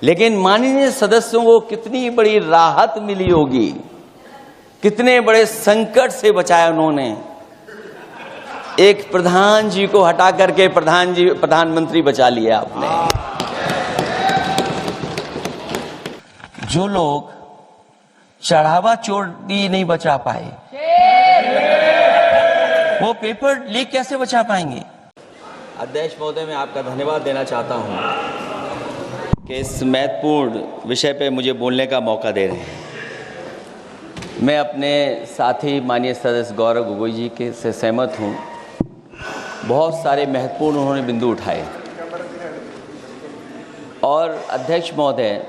लेकिन माननीय सदस्यों को कितनी बड़ी राहत मिली होगी, कितने बड़े संकट से बचाया उन्होंने। एक प्रधान जी को हटा करके प्रधानमंत्री बचा लिया आपने। जो लोग चढ़ावा चोरी नहीं बचा पाए, वो पेपर लीक कैसे बचा पाएंगे? अध्यक्ष महोदय, मैं आपका धन्यवाद देना चाहता हूं कि इस महत्वपूर्ण विषय पे मुझे बोलने का मौका दे रहे हैं। मैं अपने साथी माननीय सदस्य गौरव गोगोई जी के से सहमत हूं। बहुत सारे महत्वपूर्ण उन्होंने बिंदु उठाए। और अध्यक्ष महोदय,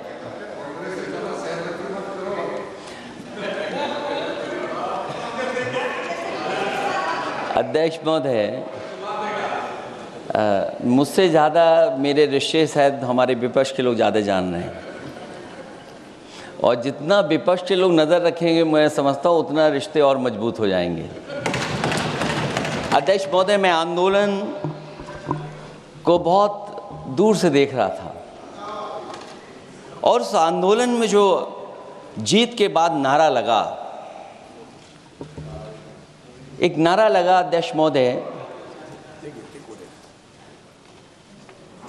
मुझसे ज़्यादा मेरे रिश्ते शायद हमारे विपक्ष के लोग ज़्यादा जान रहे हैं, और जितना विपक्ष के लोग नज़र रखेंगे मैं समझता हूँ उतना रिश्ते और मजबूत हो जाएंगे। अध्यक्ष महोदय, मैं आंदोलन को बहुत दूर से देख रहा था, और उस आंदोलन में जो जीत के बाद नारा लगा, एक नारा लगा अध्यक्ष महोदय,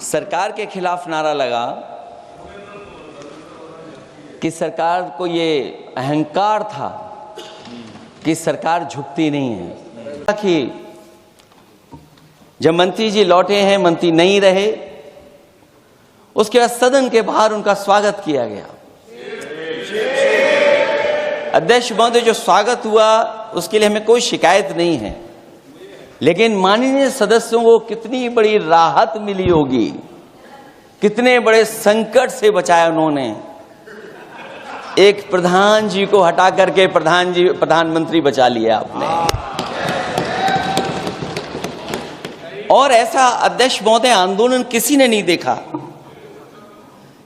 सरकार के खिलाफ नारा लगा कि सरकार को ये अहंकार था कि सरकार झुकती नहीं है। कि जब मंत्री जी लौटे हैं, मंत्री नहीं रहे, उसके बाद सदन के बाहर उनका स्वागत किया गया। अध्यक्ष महोदय, जो स्वागत हुआ उसके लिए हमें कोई शिकायत नहीं है, लेकिन माननीय सदस्यों को कितनी बड़ी राहत मिली होगी, कितने बड़े संकट से बचाया उन्होंने। एक प्रधान जी को हटा करके प्रधानमंत्री बचा लिया आपने। और ऐसा अध्यक्ष महोदय आंदोलन किसी ने नहीं देखा,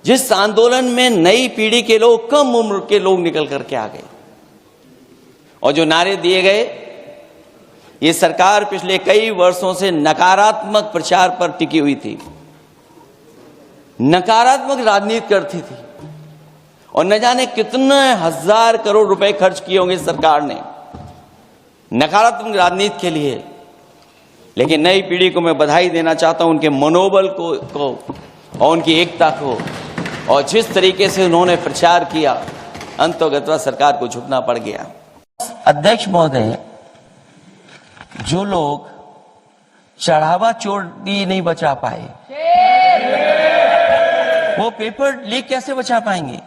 जिस आंदोलन में नई पीढ़ी के लोग, कम उम्र के लोग निकल करके आ गए, और जो नारे दिए गए। ये सरकार पिछले कई वर्षों से नकारात्मक प्रचार पर टिकी हुई थी, नकारात्मक राजनीति करती थी, और न जाने कितने हजार करोड़ रुपए खर्च किए होंगे सरकार ने नकारात्मक राजनीति के लिए। लेकिन नई पीढ़ी को मैं बधाई देना चाहता हूं, उनके मनोबल को और उनकी एकता को, और जिस तरीके से उन्होंने प्रचार किया, अंततः सरकार को झुकना पड़ गया। अध्यक्ष महोदय, जो लोग चढ़ावा चोरी नहीं बचा पाए, वो पेपर लीक कैसे बचा पाएंगे?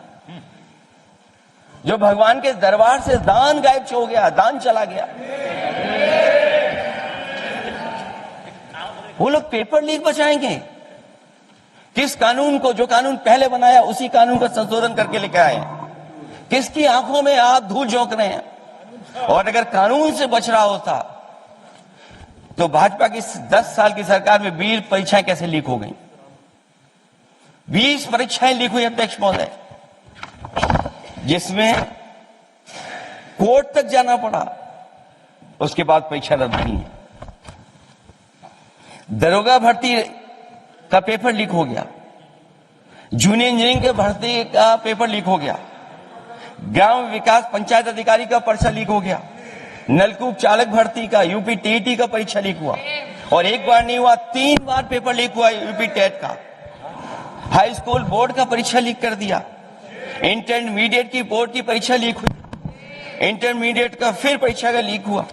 जो भगवान के दरबार से दान गायब हो गया, दान चला गया, वो लोग पेपर लीक बचाएंगे? किस कानून को, जो कानून पहले बनाया उसी कानून का संशोधन करके लेकर आए? किसकी आंखों में आप धूल झोंक रहे हैं? और अगर कानून से बच रहा होता तो भाजपा की 10 साल की सरकार में 20 परीक्षाएं कैसे लीक हो गई? 20 परीक्षाएं लीक हुई अध्यक्ष महोदय, जिसमें कोर्ट तक जाना पड़ा, उसके बाद परीक्षा रद्द हुई है। दरोगा भर्ती का पेपर लीक हो गया, जूनियर इंजीनियरिंग के भर्ती का पेपर लीक हो गया, ग्राम विकास पंचायत अधिकारी का पर्चा लीक हो गया, नलकूप चालक भर्ती का, यूपी टीईटी का परीक्षा लीक हुआ, और एक बार नहीं हुआ 3 बार पेपर लीक हुआ यूपी टेट का। हाई स्कूल बोर्ड का परीक्षा लीक कर दिया, इंटरमीडिएट की बोर्ड की परीक्षा लीक हुई, इंटरमीडिएट का फिर परीक्षा का लीक हुआ,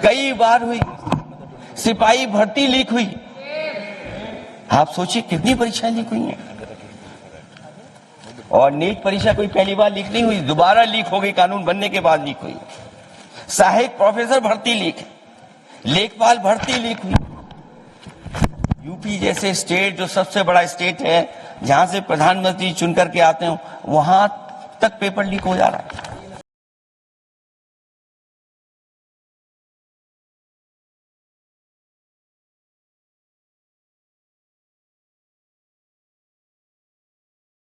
कई बार हुई। सिपाही भर्ती लीक हुई। आप सोचिए कितनी परीक्षाएं लीक हुई हैं। और नीट परीक्षा कोई पहली बार लीक नहीं हुई, दोबारा लीक हो गई, कानून बनने के बाद लीक हुई। सहायक प्रोफेसर भर्ती लीक है, लेखपाल भर्ती लीक हुई। यूपी जैसे स्टेट, जो सबसे बड़ा स्टेट है, जहां से प्रधानमंत्री चुन करके आते हो, वहां तक पेपर लीक हो जा रहा है।